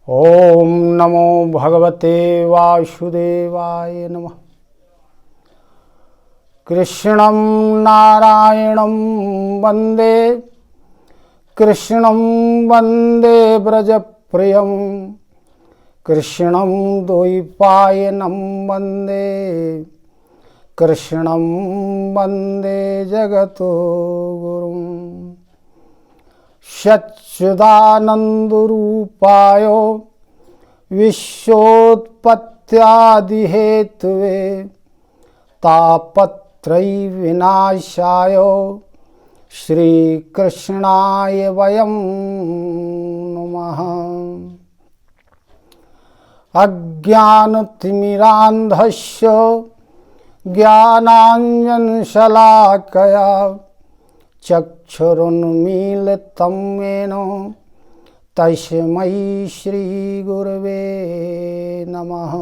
ओम नमो भगवते वासुदेवाय नमः। कृष्णं नारायणं वन्दे कृष्णं वन्दे व्रजप्रियं कृष्णं द्वैपायनं वन्दे कृष्णं वन्दे जगद्गुरुं। सच्चिदानन्दरूपाय विश्वोत्पत्त्यादिहेतवे तापत्रयविनाशाय श्रीकृष्णाय वयं नमः। अज्ञानतिमिरान्धस्य ज्ञानाञ्जनशलाकया चक्षुरुन्मीलितं येन तस्मै श्रीगुरवे नमः।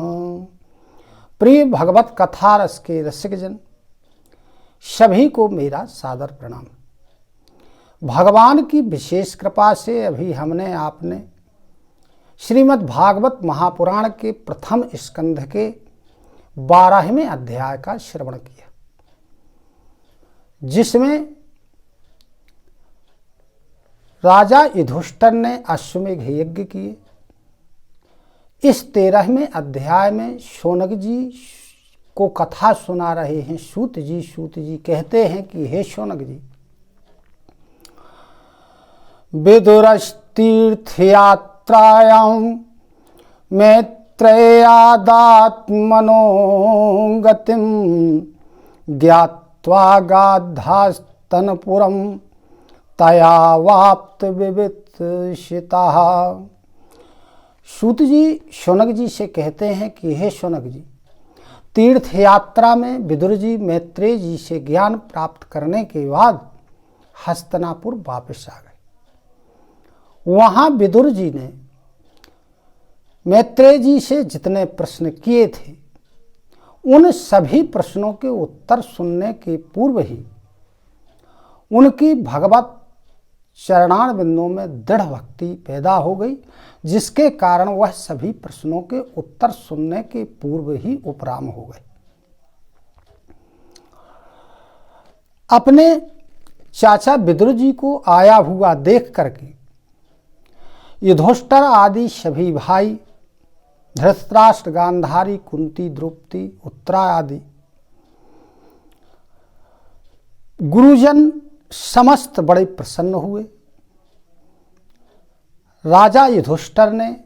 प्रिय भगवत कथा रस के रसिकजन सभी को मेरा सादर प्रणाम। भगवान की विशेष कृपा से अभी हमने आपने श्रीमद् भागवत महापुराण के प्रथम स्कंध के 12वें अध्याय का श्रवण किया, जिसमें राजा युधिष्ठिर ने अश्वमेघ यज्ञ किए। इस 13वें अध्याय में शौनक जी को कथा सुना रहे हैं सूत जी। सूत जी कहते हैं कि हे शौनक जी, विदुरस्तीर्थयात्रायां मैत्रेयादात्मनो गतिं ज्ञात्वा गाधास्तनपुरं तया वाप्त विवित्सिताः। सूत जी शौनक जी से कहते हैं कि हे शौनक जी, तीर्थ यात्रा में विदुर जी मैत्रेय जी से ज्ञान प्राप्त करने के बाद हस्तिनापुर वापस आ गए। वहां विदुर जी ने मैत्रेय जी से जितने प्रश्न किए थे, उन सभी प्रश्नों के उत्तर सुनने के पूर्व ही उनकी भगवत चरणार बिंदुओं में दृढ़ भक्ति पैदा हो गई, जिसके कारण वह सभी प्रश्नों के उत्तर सुनने के पूर्व ही उपराम हो गए। अपने चाचा विदुर जी को आया हुआ देख करके युधिष्ठिर आदि सभी भाई, धृतराष्ट्र, गांधारी, कुंती, द्रौपदी, उत्तरा आदि गुरुजन समस्त बड़े प्रसन्न हुए। राजा युधिष्ठिर ने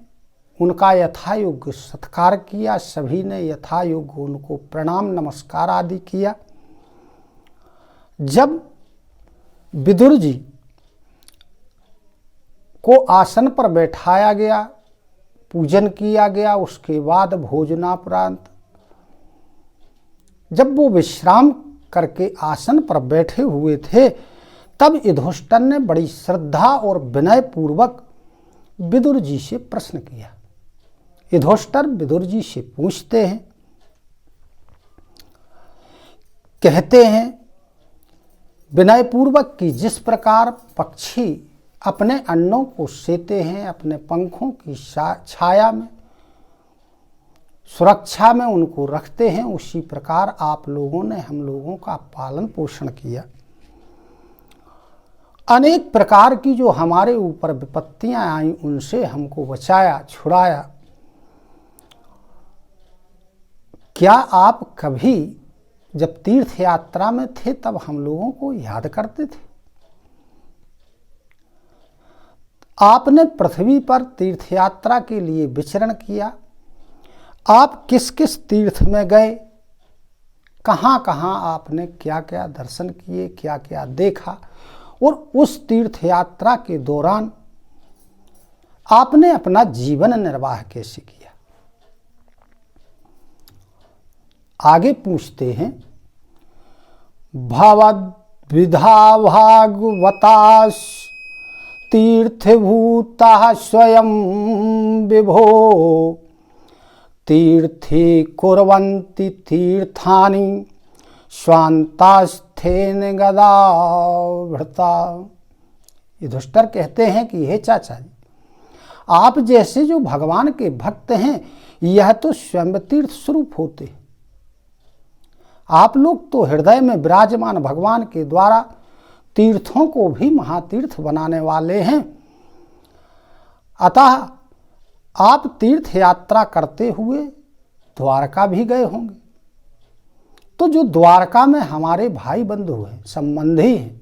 उनका यथायोग्य सत्कार किया। सभी ने यथायोग्य उनको प्रणाम नमस्कार आदि किया। जब विदुर जी को आसन पर बैठाया गया, पूजन किया गया, उसके बाद भोजनापरांत जब वो विश्राम करके आसन पर बैठे हुए थे, तब युधिष्ठिर ने बड़ी श्रद्धा और विनय पूर्वक विदुर जी से प्रश्न किया। युधिष्ठिर विदुर जी से पूछते हैं, कहते हैं विनय पूर्वक कि जिस प्रकार पक्षी अपने अंडों को सेते हैं, अपने पंखों की छाया में सुरक्षा में उनको रखते हैं, उसी प्रकार आप लोगों ने हम लोगों का पालन पोषण किया। अनेक प्रकार की जो हमारे ऊपर विपत्तियां आई, उनसे हमको बचाया, छुड़ाया। क्या आप कभी जब तीर्थ यात्रा में थे तब हम लोगों को याद करते थे? आपने पृथ्वी पर तीर्थ यात्रा के लिए विचरण किया। आप किस किस तीर्थ में गए, कहाँ कहाँ आपने क्या क्या दर्शन किए, क्या क्या देखा, और उस तीर्थ यात्रा के दौरान आपने अपना जीवन निर्वाह कैसे किया। आगे पूछते हैं, भवद्विधा भागवतास् तीर्थभूता स्वयं विभो तीर्थे कुर्वन्ति तीर्थानि स्वान्तास्थेन गदाभृता। युधिष्ठिर कहते हैं कि हे चाचा जी, आप जैसे जो भगवान के भक्त हैं यह तो स्वयं तीर्थ स्वरूप होते हैं। आप लोग तो हृदय में विराजमान भगवान के द्वारा तीर्थों को भी महातीर्थ बनाने वाले हैं। अतः आप तीर्थ यात्रा करते हुए द्वारका भी गए होंगे। तो जो द्वारका में हमारे भाई बंधु हैं, संबंधी हैं,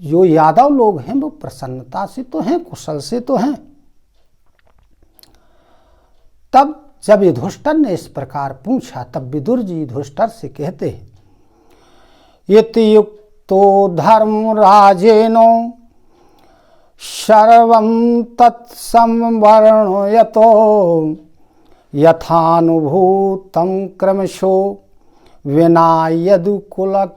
जो यादव लोग हैं, वो प्रसन्नता से तो हैं, कुशल से तो हैं। तब जब युधिष्ठिर ने इस प्रकार पूछा, तब विदुर जी युधिष्ठिर से कहते हैं, इति युक्तो धर्मराजेनो सर्वं तत्संवर्णयतो यथानुभूतं क्रमशो विना यदुकुलक्षयम्।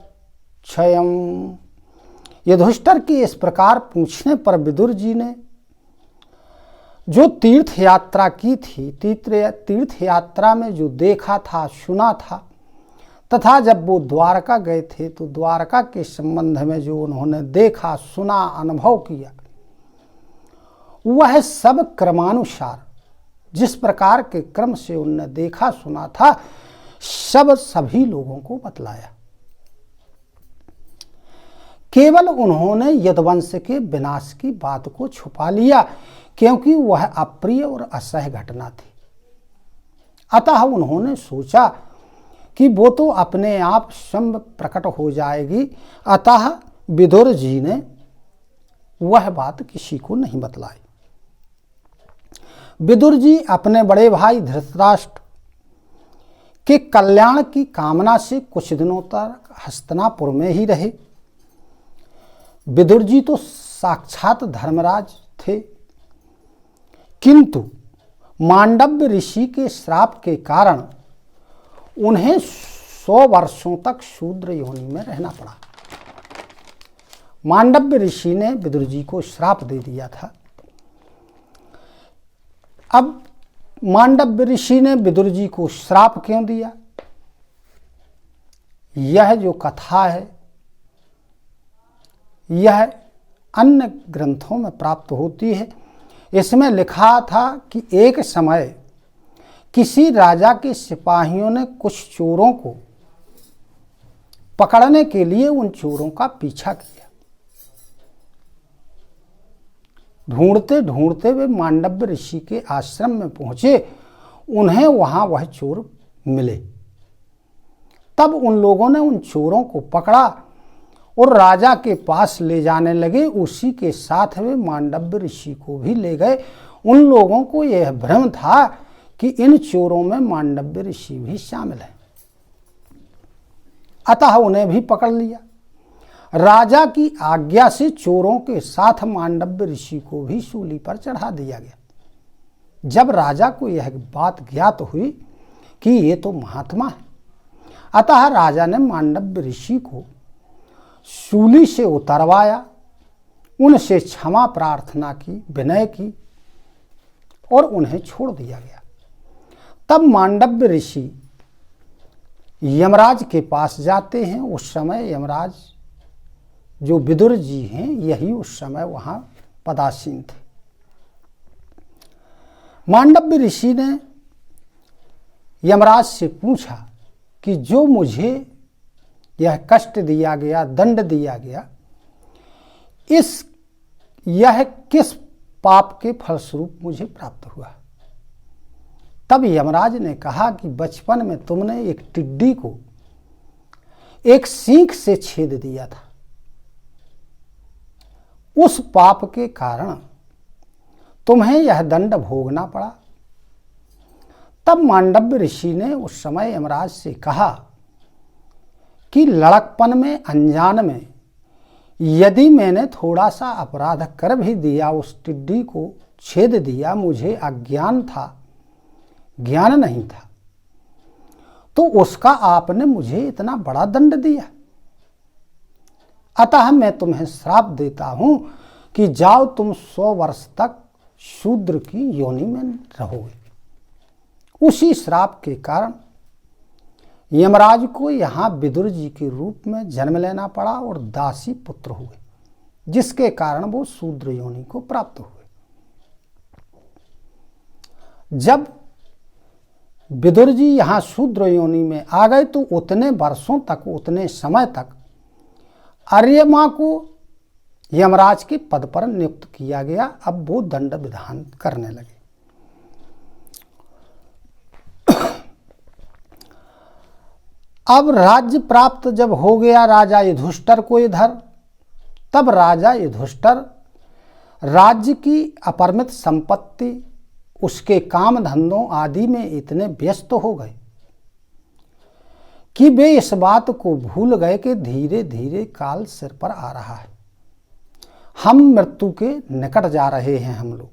युधिष्ठिर के इस प्रकार पूछने पर विदुर जी ने जो तीर्थ यात्रा की थी, तीर्थ यात्रा में जो देखा था, सुना था, तथा जब वो द्वारका गए थे तो द्वारका के संबंध में जो उन्होंने देखा, सुना, अनुभव किया, वह सब क्रमानुसार जिस प्रकार के क्रम से उन्होंने देखा, सुना था, सब सभी लोगों को बतलाया। केवल उन्होंने यदुवंश के विनाश की बात को छुपा लिया, क्योंकि वह अप्रिय और असह्य घटना थी। अतः उन्होंने सोचा कि वो तो अपने आप स्वयं प्रकट हो जाएगी। अतः विदुर जी ने वह बात किसी को नहीं बतलाई। विदुर जी अपने बड़े भाई धृतराष्ट्र के कल्याण की कामना से कुछ दिनों तक हस्तिनापुर में ही रहे। विदुर जी तो साक्षात धर्मराज थे, किंतु मांडव्य ऋषि के श्राप के कारण उन्हें 100 वर्षों तक शूद्र योनि में रहना पड़ा। मांडव्य ऋषि ने विदुर जी को श्राप दे दिया था। अब मांडव्य ऋषि ने विदुर जी को श्राप क्यों दिया, यह जो कथा है यह अन्य ग्रंथों में प्राप्त होती है। इसमें लिखा था कि एक समय किसी राजा के सिपाहियों ने कुछ चोरों को पकड़ने के लिए उन चोरों का पीछा किया। ढूंढते ढूंढते वे मांडव्य ऋषि के आश्रम में पहुंचे। उन्हें वहां वह चोर मिले। तब उन लोगों ने उन चोरों को पकड़ा और राजा के पास ले जाने लगे। उसी के साथ वे मांडव्य ऋषि को भी ले गए। उन लोगों को यह भ्रम था कि इन चोरों में मांडव्य ऋषि भी शामिल है, अतः उन्हें भी पकड़ लिया। राजा की आज्ञा से चोरों के साथ मांडव्य ऋषि को भी सूली पर चढ़ा दिया गया। जब राजा को यह बात ज्ञात हुई कि ये तो महात्मा है, अतः राजा ने मांडव्य ऋषि को सूली से उतरवाया, उनसे क्षमा प्रार्थना की, विनय की और उन्हें छोड़ दिया गया। तब मांडव्य ऋषि यमराज के पास जाते हैं। उस समय यमराज जो विदुर जी हैं यही उस समय वहां पदासीन थे। मांडव्य ऋषि ने यमराज से पूछा कि जो मुझे यह कष्ट दिया गया, दंड दिया गया, यह किस पाप के फलस्वरूप मुझे प्राप्त हुआ। तब यमराज ने कहा कि बचपन में तुमने एक टिड्डी को एक सींग से छेद दिया था, उस पाप के कारण तुम्हें यह दंड भोगना पड़ा। तब मांडव्य ऋषि ने उस समय यमराज से कहा कि लड़कपन में, अनजान में यदि मैंने थोड़ा सा अपराध कर भी दिया, उस टिड्डी को छेद दिया, मुझे अज्ञान था, ज्ञान नहीं था, तो उसका आपने मुझे इतना बड़ा दंड दिया। अतः मैं तुम्हें श्राप देता हूं कि जाओ तुम 100 वर्ष तक शूद्र की योनि में रहोगे। उसी श्राप के कारण यमराज को यहाँ विदुर जी के रूप में जन्म लेना पड़ा और दासी पुत्र हुए। जिसके कारण वो शूद्र योनि को प्राप्त हुए। जब विदुर जी यहाँ शूद्र योनि में आ गए तो उतने वर्षों तक, उतने समय तक आर्यमा को यमराज के पद पर नियुक्त किया गया। अब वो दंड विधान करने लगे। अब राज्य प्राप्त जब हो गया राजा युधिष्ठिर को इधर, तब राजा युधिष्ठिर राज्य की अपरिमित संपत्ति, उसके काम धंधों आदि में इतने व्यस्त हो गए कि वे इस बात को भूल गए कि धीरे धीरे काल सिर पर आ रहा है, हम मृत्यु के निकट जा रहे हैं हम लोग।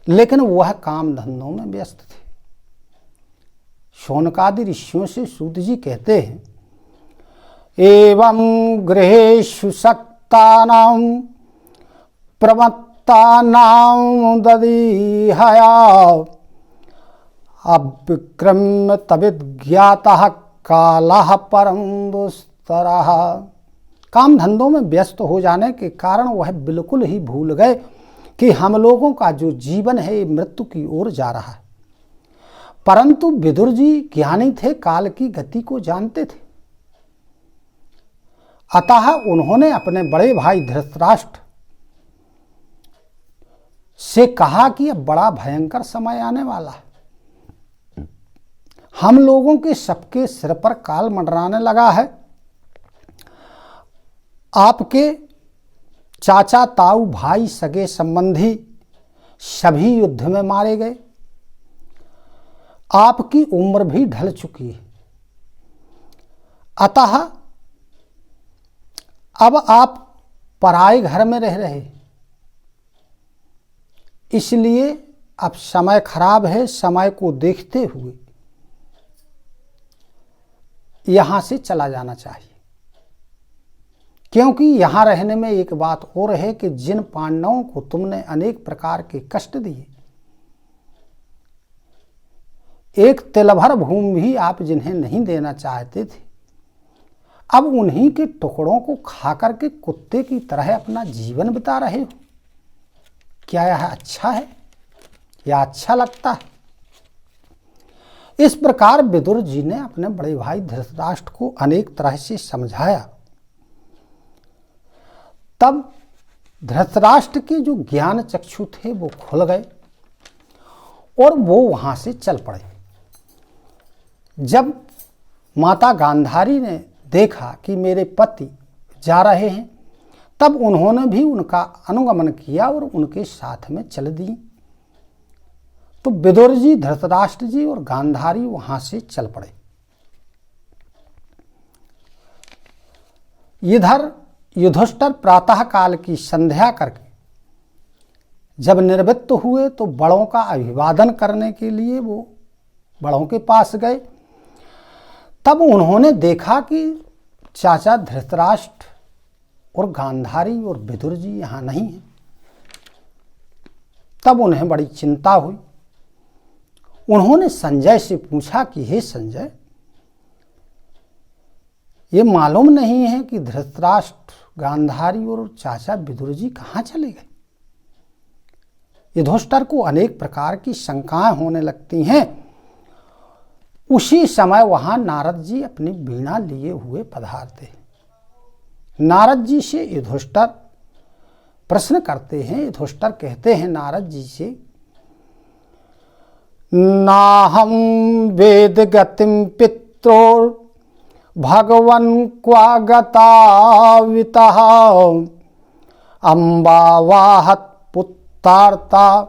लेकिन वह काम धंधों में व्यस्त थे। शौनकादि ऋषियों से सूत जी कहते हैं, एवं गृहेषु सक्तानां प्रमत्तानां ददीहया अविक्रम्य तविज्ञातः कालः परं दुस्तरः। काम धंधों में व्यस्त हो जाने के कारण वह बिल्कुल ही भूल गए कि हम लोगों का जो जीवन है ये मृत्यु की ओर जा रहा है। परंतु विदुर जी ज्ञानी थे, काल की गति को जानते थे। अतः उन्होंने अपने बड़े भाई धृतराष्ट्र से कहा कि अब बड़ा भयंकर समय आने वाला है, हम लोगों के सबके सिर पर काल मंडराने लगा है। आपके चाचा, ताऊ, भाई, सगे संबंधी सभी युद्ध में मारे गए। आपकी उम्र भी ढल चुकी है। अतः अब आप पराए घर में रह रहे, इसलिए अब समय खराब है। समय को देखते हुए यहां से चला जाना चाहिए, क्योंकि यहां रहने में एक बात और है कि जिन पांडवों को तुमने अनेक प्रकार के कष्ट दिए, एक तिलभर भूमि भी आप जिन्हें नहीं देना चाहते थे, अब उन्हीं के टुकड़ों को खाकर के कुत्ते की तरह अपना जीवन बिता रहे हो। क्या यह अच्छा है या अच्छा लगता है? इस प्रकार विदुर जी ने अपने बड़े भाई धृतराष्ट्र को अनेक तरह से समझाया। तब धृतराष्ट्र के जो ज्ञान चक्षु थे वो खुल गए और वो वहां से चल पड़े। जब माता गांधारी ने देखा कि मेरे पति जा रहे हैं, तब उन्होंने भी उनका अनुगमन किया और उनके साथ में चल दी। तो विदुर जी, धृतराष्ट्र जी और गांधारी वहां से चल पड़े। इधर युधिष्ठिर प्रातः काल की संध्या करके जब निवृत्त हुए तो बड़ों का अभिवादन करने के लिए वो बड़ों के पास गए। तब उन्होंने देखा कि चाचा धृतराष्ट्र और गांधारी और विदुर जी यहाँ नहीं हैं। तब उन्हें बड़ी चिंता हुई। उन्होंने संजय से पूछा कि हे संजय, ये मालूम नहीं है कि धृतराष्ट्र, गांधारी और चाचा विदुर जी कहाँ चले गए। युधिष्ठिर को अनेक प्रकार की शंकाएं होने लगती हैं। उसी समय वहां नारद जी अपनी वीणा लिए हुए पधारते। नारद जी से युधिष्ठिर प्रश्न करते हैं। युधिष्ठिर कहते हैं नारद जी से, नाहं वेद गतिम पित्रो भगवन् क्वा गतावितः अम्बावाहत पुत्रार्ता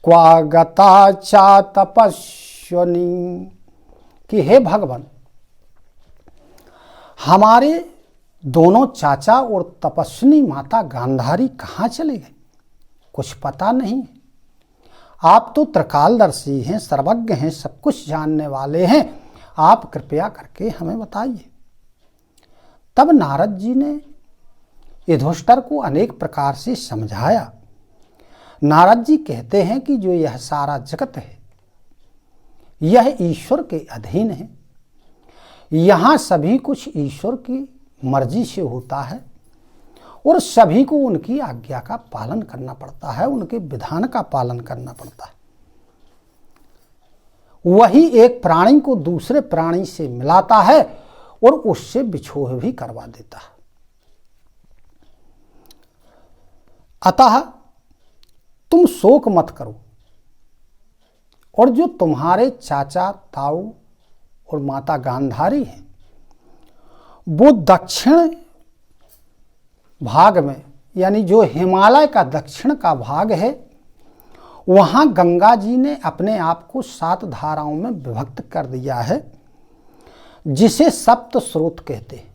क्वा गता चा तपस्विनी। कि हे भगवान, हमारे दोनों चाचा और तपस्विनी माता गांधारी कहाँ चले गए, कुछ पता नहीं। आप तो त्रिकालदर्शी हैं, सर्वज्ञ हैं, सब कुछ जानने वाले हैं, आप कृपया करके हमें बताइए। तब नारद जी ने युधिष्ठिर को अनेक प्रकार से समझाया। नारद जी कहते हैं कि जो यह सारा जगत है यह ईश्वर के अधीन है। यहाँ सभी कुछ ईश्वर की मर्जी से होता है। और सभी को उनकी आज्ञा का पालन करना पड़ता है, उनके विधान का पालन करना पड़ता है। वही एक प्राणी को दूसरे प्राणी से मिलाता है और उससे बिछोह भी करवा देता है। अतः तुम शोक मत करो, और जो तुम्हारे चाचा ताऊ और माता गांधारी हैं, वो दक्षिण भाग में, यानी जो हिमालय का दक्षिण का भाग है, वहां गंगा जी ने अपने आप को 7 धाराओं में विभक्त कर दिया है, जिसे सप्त स्रोत कहते हैं।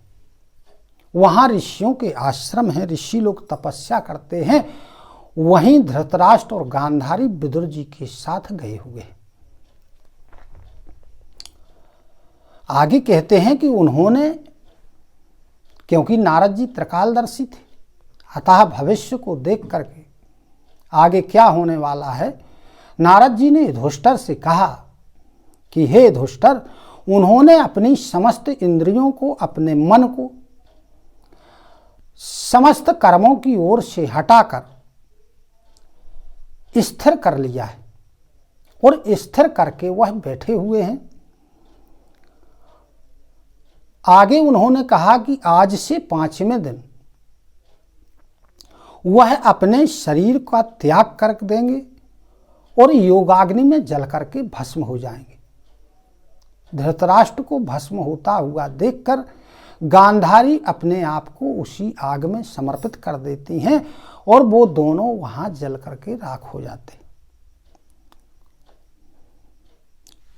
वहां ऋषियों के आश्रम हैं, ऋषि लोग तपस्या करते हैं। वहीं धृतराष्ट्र और गांधारी विदुर जी के साथ गए हुए हैं। आगे कहते हैं कि उन्होंने, क्योंकि नारद जी त्रिकालदर्शी थे, अतः भविष्य को देख करके आगे क्या होने वाला है, नारद जी ने युधिष्ठिर से कहा कि हे युधिष्ठिर, उन्होंने अपनी समस्त इंद्रियों को, अपने मन को समस्त कर्मों की ओर से हटाकर स्थिर कर लिया है, और स्थिर करके वह बैठे हुए हैं। आगे उन्होंने कहा कि आज से 5वें दिन वह अपने शरीर का त्याग कर देंगे और योगाग्नि में जल करके भस्म हो जाएंगे। धृतराष्ट्र को भस्म होता हुआ देखकर गांधारी अपने आप को उसी आग में समर्पित कर देती हैं, और वो दोनों वहां जल करके राख हो जाते।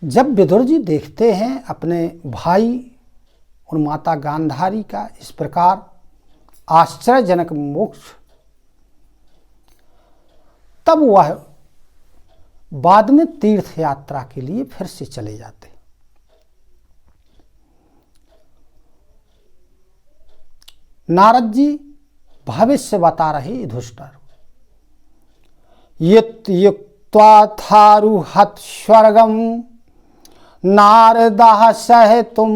जब विदुर जी देखते हैं अपने भाई और माता गांधारी का इस प्रकार आश्चर्यजनक मोक्ष, तब वह बाद में तीर्थ यात्रा के लिए फिर से चले जाते। नारद जी भविष्य बता रहे युधिष्ठिर, युक्त्वा थारुहत स्वर्गम नारदः सहतुं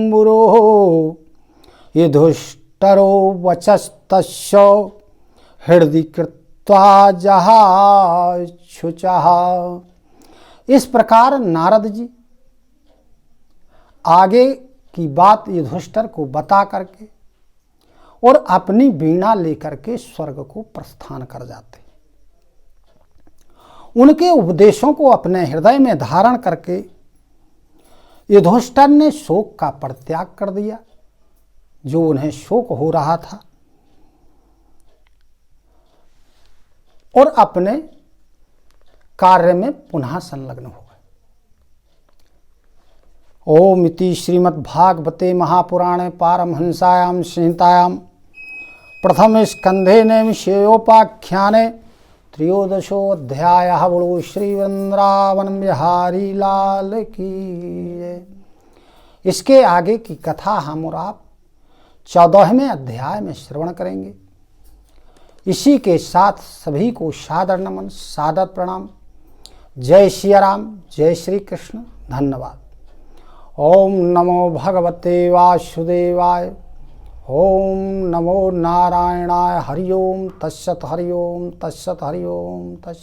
मुरो युधिष्ठिरो वचस्तस्य हृदि कृत्वा जहाशुचः। इस प्रकार नारद जी आगे की बात युधिष्ठिर को बता करके और अपनी वीणा लेकर के स्वर्ग को प्रस्थान कर जाते। उनके उपदेशों को अपने हृदय में धारण करके युधिष्ठिर ने शोक का परित्याग कर दिया, जो उन्हें शोक हो रहा था, और अपने कार्य में पुनः संलग्न हो गए। ओम इति श्रीमद्भागवते महापुराणे पारमहंसायां संहितायां प्रथम स्कंधे नैमिषेयोपाख्याने 13 बोलो श्री वृंदावन बिहारी लाल की जय। इसके आगे की कथा हम और आप 14वें अध्याय में श्रवण करेंगे। इसी के साथ सभी को सादर नमन, सादर प्रणाम। जय सिया राम, जय श्री कृष्ण, धन्यवाद। ओम नमो भगवते वासुदेवाय, ओम नमो नारायणाय, हरि ओम तत्सत, हरि ओम तत्सत, हरि ओम तत्सत।